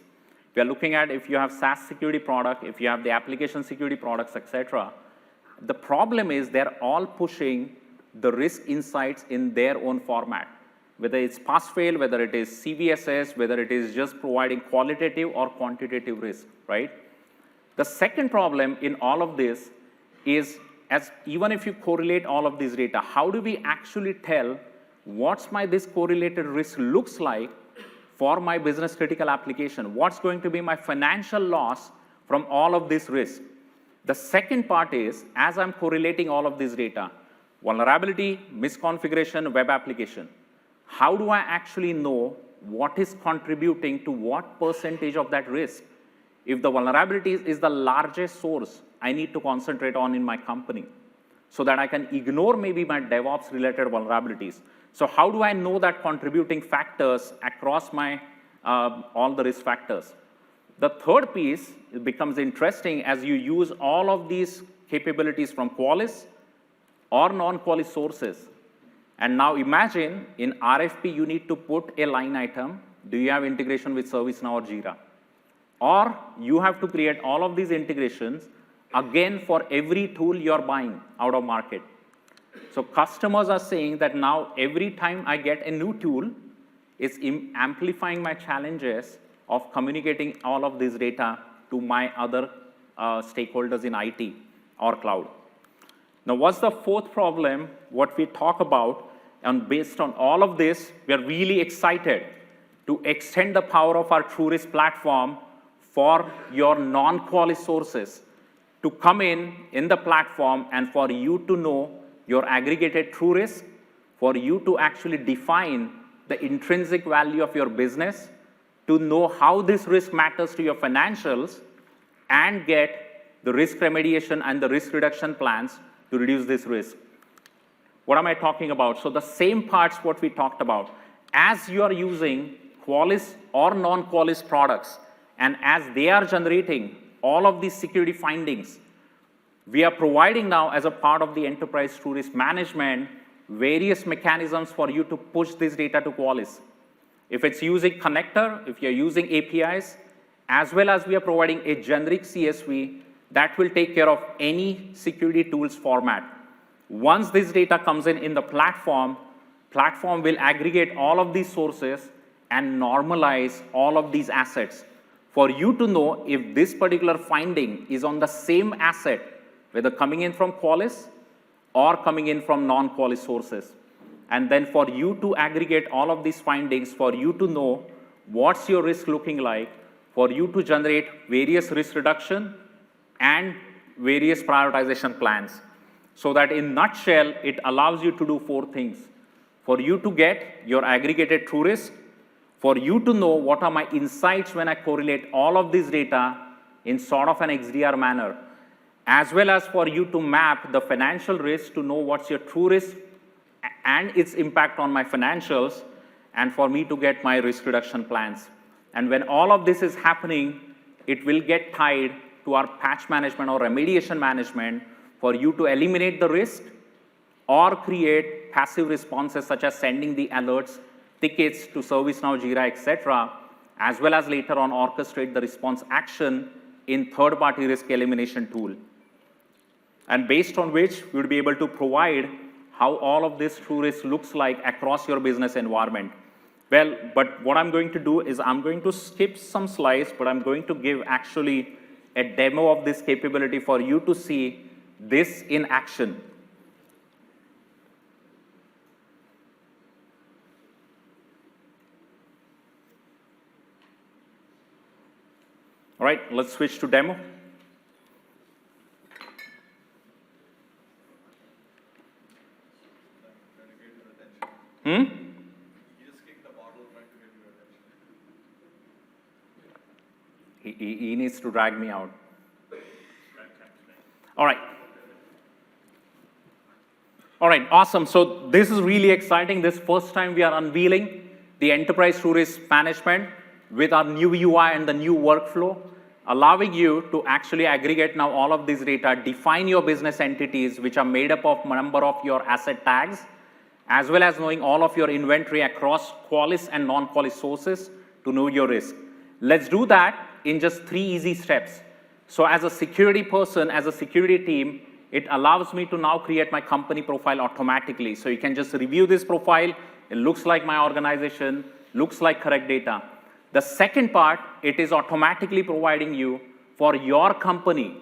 We are looking at if you have SaaS security product, if you have the application security products, etc. The problem is they're all pushing the risk insights in their own format. whether it's pass-fail, whether it is CVSS, whether it is just providing qualitative or quantitative risk, right? The second problem in all of this is, even if you correlate all of this data, how do we actually tell what's this correlated risk looks like for my business critical application? What's going to be my financial loss from all of this risk? The second part is, as I'm correlating all of this data, vulnerability, misconfiguration, web application, how do I actually know what is contributing to what percentage of that risk? If the vulnerabilities is the largest source I need to concentrate on in my company, so that I can ignore maybe my DevOps related vulnerabilities. So how do I know that contributing factors across my all the risk factors? The third piece, it becomes interesting as you use all of these capabilities from Qualys or non-Qualys sources. And now imagine in RFP, you need to put a line item. Do you have integration with ServiceNow or Jira? Or you have to create all of these integrations, again, for every tool you're buying out of market. So customers are saying that now every time I get a new tool, it's amplifying my challenges of communicating all of this data to my other stakeholders in IT or cloud. Now, what's the fourth problem, what we talk about, and based on all of this, we are really excited to extend the power of our TrueRisk platform for your non-Qualys sources to come in the platform and for you to know your aggregated TrueRisk, for you to actually define the intrinsic value of your business, to know how this risk matters to your financials, and get the risk remediation and the risk reduction plans to reduce this risk. What am I talking about? So the same parts what we talked about. As you are using Qualys or non-Qualys products, and as they are generating all of these security findings, we are providing now as a part of the enterprise TrueRisk management various mechanisms for you to push this data to Qualys. If it's using connector, if you're using APIs, as well as we are providing a generic CSV that will take care of any security tools format. Once this data comes in the platform will aggregate all of these sources and normalize all of these assets for you to know if this particular finding is on the same asset, whether coming in from Qualys or coming in from non-Qualys sources. And then for you to aggregate all of these findings, for you to know what's your risk looking like, for you to generate various risk reduction and various prioritization plans. So that in nutshell, it allows you to do four things. For you to get your aggregated TrueRisk, for you to know what are my insights when I correlate all of this data in sort of an XDR manner, as well as for you to map the financial risk to know what's your true risk and its impact on my financials, and for me to get my risk reduction plans. And when all of this is happening, it will get tied to our patch management or remediation management for you to eliminate the risk or create passive responses such as sending the alerts, tickets to ServiceNow, Jira, etc., as well as later on orchestrate the response action in third-party risk elimination tool. And based on which we would be able to provide how all of this true risk looks like across your business environment. Well, but what I'm going to do is I'm going to skip some slides, but I'm going to give actually a demo of this capability for you to see this in action. All right, let's switch to demo. You just kick the bottle trying to get your attention. He needs to drag me out. All right. All right, awesome. So this is really exciting. This first time we are unveiling the enterprise TrueRisk management with our new UI and the new workflow, allowing you to actually aggregate now all of this data, define your business entities, which are made up of a number of your asset tags, as well as knowing all of your inventory across Qualys and non-Qualys sources to know your risk. Let's do that in just 3 easy steps. So as a security person, as a security team, it allows me to now create my company profile automatically. So you can just review this profile it looks like my organization, looks like correct data. The second part, it is automatically providing you for your company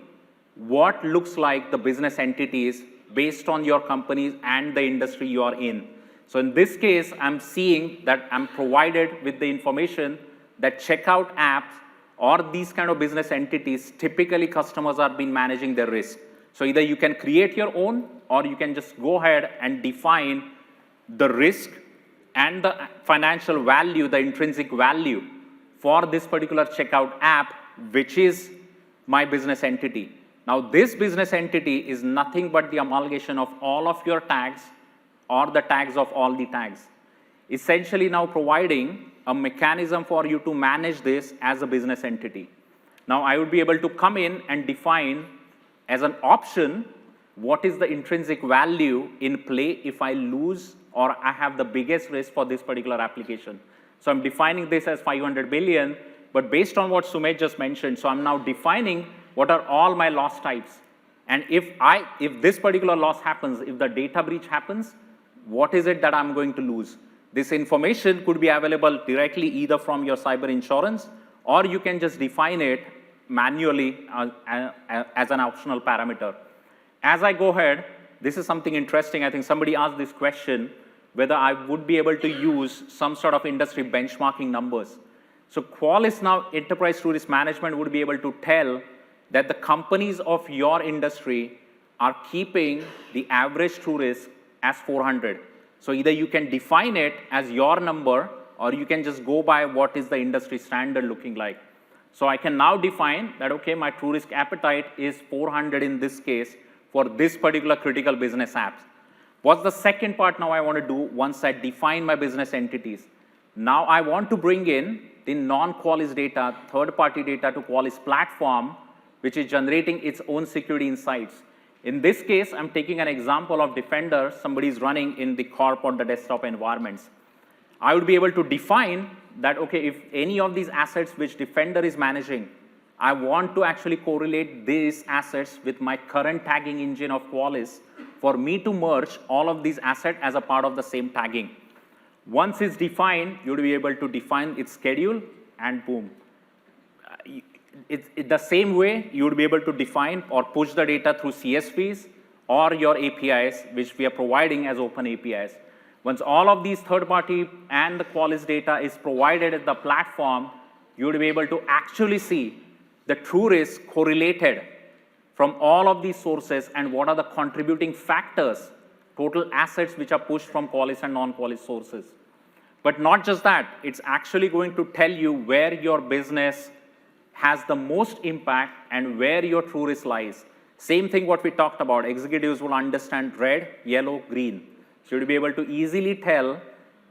what looks like the business entities based on your companies and the industry you are in. So in this case, I'm seeing that I'm provided with the information that checkout apps or these kind of business entities, typically customers are been managing their risk. So either you can create your own, or you can just go ahead and define the risk and the financial value, the intrinsic value for this particular checkout app, which is my business entity. Now, this business entity is nothing but the amalgamation of all of your tags or the tags of all the tags. Essentially now providing a mechanism for you to manage this as a business entity. Now, I would be able to come in and define as an option what is the intrinsic value in play if I lose or I have the biggest risk for this particular application. So I'm defining this as 500 billion, but based on what Sumedh just mentioned, so I'm now defining what are all my loss types. And if this particular loss happens, if the data breach happens, what is it that I'm going to lose? This information could be available directly either from your cyber insurance, or you can just define it manually as an optional parameter. As I go ahead, this is something interesting. I think somebody asked this question, whether I would be able to use some sort of industry benchmarking numbers. So Qualys now, Enterprise TruRisk Management, would be able to tell that the companies of your industry are keeping the average true risk as 400. So either you can define it as your number, or you can just go by what is the industry standard looking like. So I can now define that, okay, my true risk appetite is 400 in this case for this particular critical business apps. What's the second part now I want to do once I define my business entities? Now I want to bring in the non-Qualys data, third-party data to Qualys platform, which is generating its own security insights. In this case, I'm taking an example of Defender, somebody's running in the corp or the desktop environments. I would be able to define that, okay, if any of these assets which Defender is managing, I want to actually correlate these assets with my current tagging engine of Qualys for me to merge all of these assets as a part of the same tagging. Once it's defined, you'll be able to define its schedule, and boom. It's the same way you would be able to define or push the data through CSVs or your APIs, which we are providing as open APIs. Once all of these third-party and the Qualys data is provided at the platform, you would be able to actually see the true risk correlated from all of these sources and what are the contributing factors, total assets which are pushed from Qualys and non-Qualys sources. But not just that, it's actually going to tell you where your business has the most impact and where your true risk lies. Same thing what we talked about, executives will understand red, yellow, green. So you'll be able to easily tell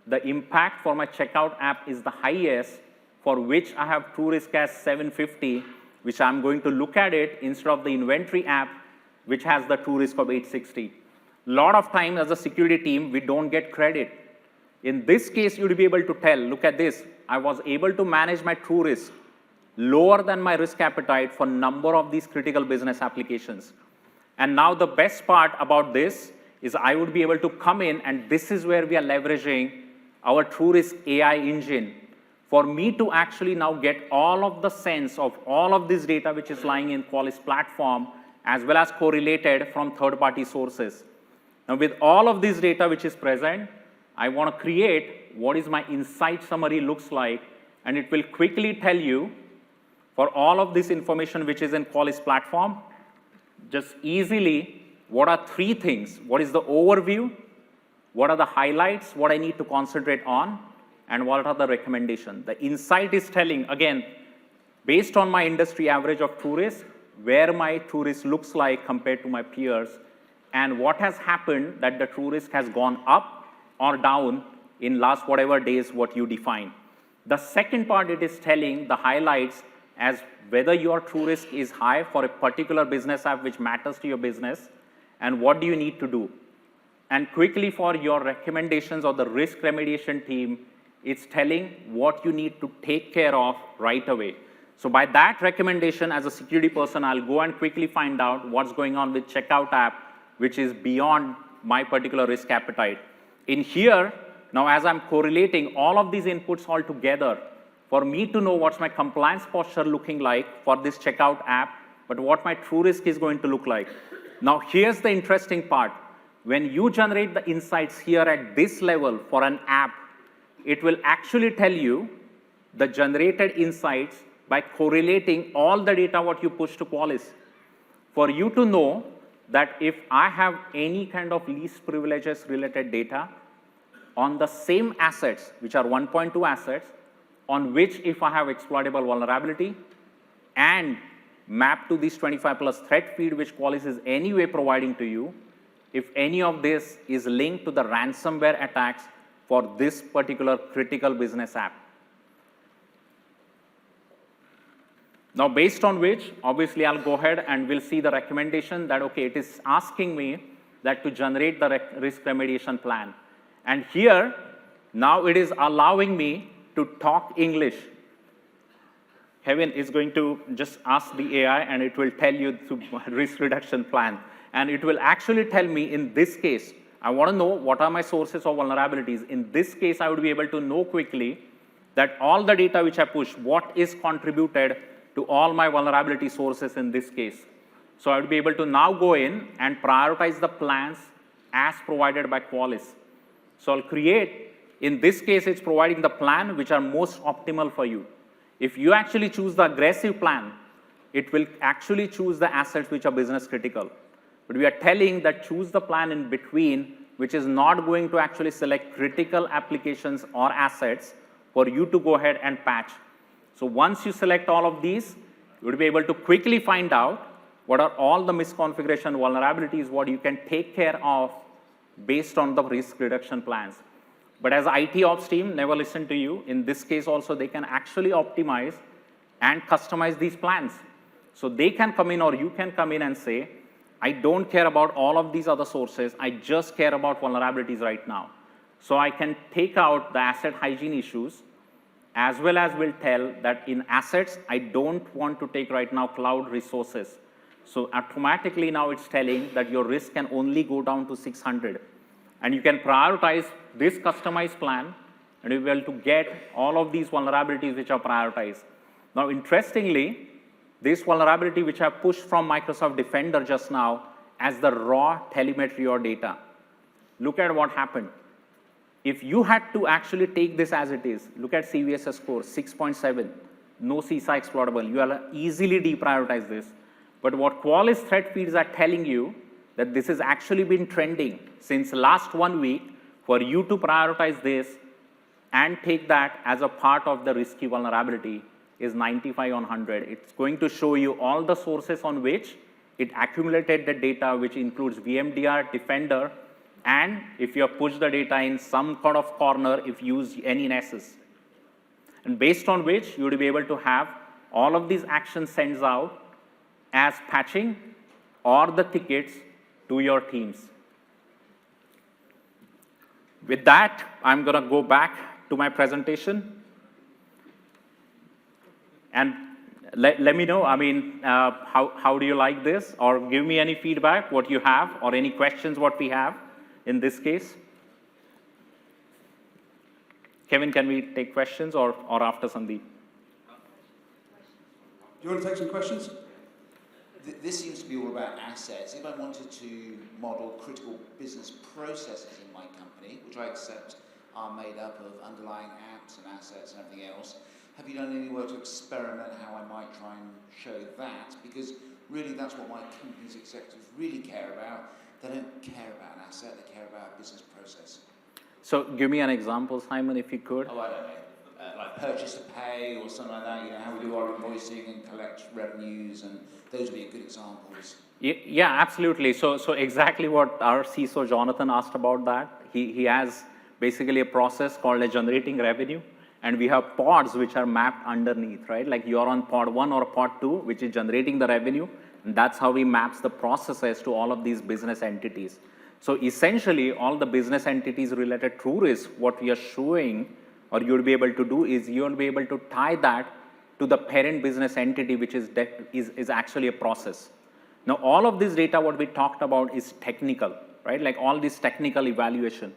the impact for my checkout app is the highest, for which I have true risk as 750, which I'm going to look at it instead of the inventory app, which has the true risk of 860. A lot of times as a security team, we don't get credit. In this case, you'll be able to tell, look at this, I was able to manage my true risk lower than my risk appetite for number of these critical business applications. And now the best part about this is I would be able to come in, and this is where we are leveraging our true risk AI engine for me to actually now get all of the sense of all of this data which is lying in Qualys platform, as well as correlated from third-party sources. Now with all of this data which is present, I want to create what is my insight summary looks like, and it will quickly tell you for all of this information which is in Qualys platform, just easily, what are three things? What is the overview? What are the highlights? What I need to concentrate on? And what are the recommendations? The insight is telling, again, based on my industry average of true risk, where my true risk looks like compared to my peers, and what has happened that the true risk has gone up or down in last whatever days what you define. The second part, it is telling the highlights as whether your true risk is high for a particular business app which matters to your business, and what do you need to do. And quickly for your recommendations or the risk remediation team, it's telling what you need to take care of right away. So by that recommendation, as a security person, I'll go and quickly find out what's going on with checkout app, which is beyond my particular risk appetite. In here, Now, as I'm correlating all of these inputs all together, for me to know what's my compliance posture looking like for this checkout app, but what my true risk is going to look like. Now, here's the interesting part. When you generate the insights here at this level for an app, it will actually tell you the generated insights by correlating all the data what you push to Qualys. For you to know that if I have any kind of least privileges related data on the same assets, which are 1.2 assets, on which if I have exploitable vulnerability and map to this 25 plus threat feed, which Qualys is anyway providing to you, if any of this is linked to the ransomware attacks for this particular critical business app. Now, based on which, obviously, I'll go ahead and we'll see the recommendation that, okay, it is asking me that to generate the risk remediation plan. And here, now it is allowing me to talk English. Kevin is going to just ask the AI, and it will tell you the risk reduction plan. And it will actually tell me, in this case, I want to know what are my sources of vulnerabilities. In this case, I would be able to know quickly that all the data which I push, what is contributed to all my vulnerability sources in this case. So I would be able to now go in and prioritize the plans as provided by Qualys. So I'll create, in this case, it's providing the plan which are most optimal for you. If you actually choose the aggressive plan, it will actually choose the assets which are business critical. But we are telling that choose the plan in between, which is not going to actually select critical applications or assets for you to go ahead and patch. So once you select all of these, you will be able to quickly find out what are all the misconfiguration vulnerabilities, what you can take care of based on the risk reduction plans. But as IT ops team, never listen to you. In this case also, they can actually optimize and customize these plans. So they can come in, or you can come in and say, I don't care about all of these other sources. I just care about vulnerabilities right now. So I can take out the asset hygiene issues, as well as will tell that in assets, I don't want to take right now cloud resources. So automatically now it's telling that your risk can only go down to 600. And you can prioritize this customized plan, and you'll be able to get all of these vulnerabilities which are prioritized. Now, interestingly, this vulnerability which I pushed from Microsoft Defender just now as the raw telemetry or data, look at what happened. If you had to actually take this as it is, look at CVSS score, 6.7, no CISA exploitable. You will easily deprioritize this. But what Qualys threat feeds are telling you, that this has actually been trending since last 1 week for you to prioritize this and take that as a part of the risky vulnerability is 95 on 100. It's going to show you all the sources on which it accumulated the data, which includes VMDR, Defender, and if you have pushed the data in some sort of corner, if you use any Nessus. And based on which you would be able to have all of these actions sends out as patching or the tickets to your teams. With that, I'm going to go back to my presentation. And let me know, I mean, how do you like this? Or give me any feedback, what you have, or any questions what we have in this case. Kevin, can we take questions or after Sandeep? Do you want to take some questions? This seems to be all about assets. If I wanted to model critical business processes in my company, which I accept are made up of underlying apps and assets and everything else, have you done any work to experiment how I might try and show that? Because really that's what my company's executives really care about. They don't care about an asset, they care about a business process. So give me an example, Simon, if you could. Oh, I don't know. Like purchase to pay or something like that, you know, how we do our invoicing and collect revenues, and those would be good examples. Yeah, absolutely. So exactly what our CISO Jonathan asked about that. He has basically a process called a generating revenue, and we have pods which are mapped underneath, right? Like you're on pod 1 or pod 2, which is generating the revenue, and that's how we maps the processes to all of these business entities. So essentially, all the business entities related to risk, what we are showing, or you'll be able to do is you'll be able to tie that to the parent business entity, which is actually a process. Now, all of this data, what we talked about is technical, right? Like all this technical evaluation.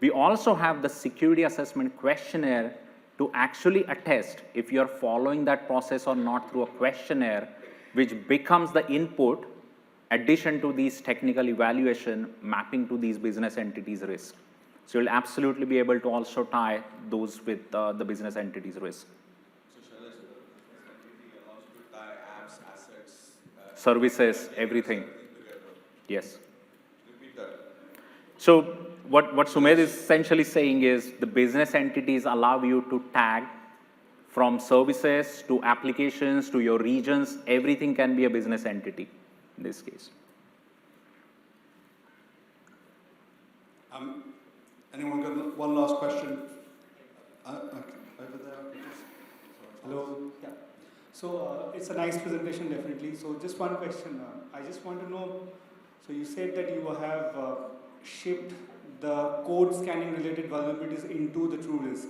We also have the security assessment questionnaire to actually attest if you're following that process or not through a questionnaire, which becomes the input addition to these technical evaluation mapping to these business entities risk. So you'll absolutely be able to also tie those with the business entities risk. So Shailesh, responsibility allows you to tie apps, assets, Services, everything. together. Yes. Repeat that. So what Sumedh is essentially saying is the business entities allow you to tag from services to applications to your regions. Everything can be a business entity in this case. Anyone got one last question? Over there. Hello. Yeah. So it's a nice presentation, definitely. So just one question. I just want to know. So you said that you have shipped the code scanning related vulnerabilities into the true risk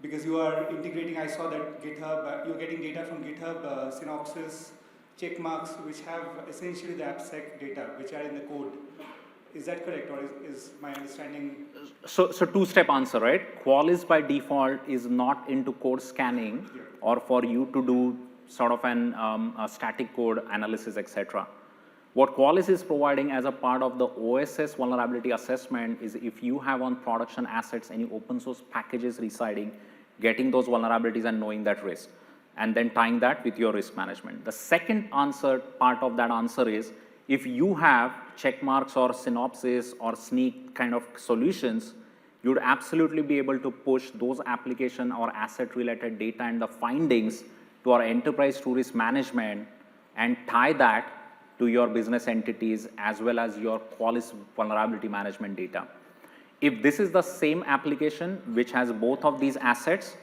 because you are integrating. I saw that GitHub. You're getting data from GitHub, Synopsys, check marks, which have essentially the AppSec data, which are in the code. Is that correct, or is my understanding? So two-step answer, right? Qualys by default is not into code scanning or for you to do sort of a static code analysis, etc. What Qualys is providing as a part of the OSS vulnerability assessment is if you have on production assets any open source packages residing, getting those vulnerabilities and knowing that risk, and then tying that with your risk management. The second answer, part of that answer is, if you have check marks or Synopsys or Sneak kind of solutions, you would absolutely be able to push those application or asset related data and the findings to our enterprise true risk management and tie that to your business entities as well as your Qualys vulnerability management data. If this is the same application which has both of these assets,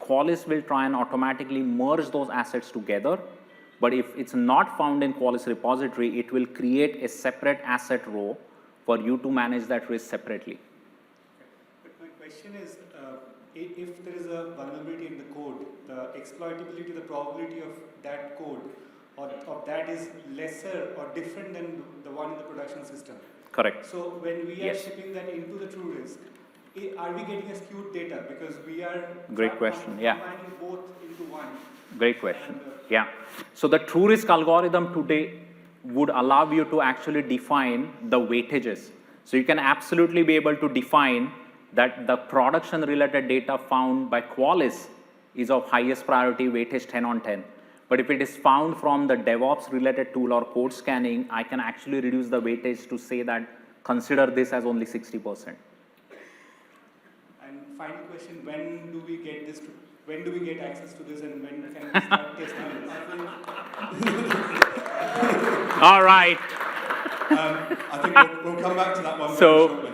Qualys will try and automatically merge those assets together. But if it's not found in Qualys repository, it will create a separate asset row for you to manage that risk separately. But my question is, if there is a vulnerability in the code, the exploitability, the probability of that code or of that is lesser or different than the one in the production system. Correct. So when we are Yes. shipping that into the true risk, are we getting a skewed data because we are Great question. Yeah. combining both into one? Great question. Yeah. So the true risk algorithm today would allow you to actually define the weightages. So you can absolutely be able to define that the production related data found by Qualys is of highest priority, weightage 10 on 10. But if it is found from the DevOps related tool or code scanning, I can actually reduce the weightage to say that consider this as only 60%. And final question, when do we get this when do we get access to this and when can we start testing it? All right. I think we'll come back to that one So- very shortly.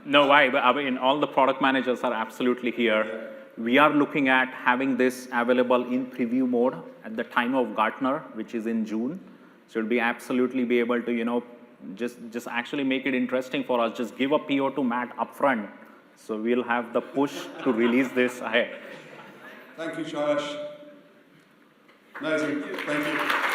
No, why? I mean, all the product managers are absolutely here. We are looking at having this available in preview mode at the time of Gartner, which is in June. So we'll be absolutely be able to, just actually make it interesting for us. Just give a PO to Matt upfront. So we'll have the push to release this ahead. Thank you, Shailesh. Amazing. Thank you.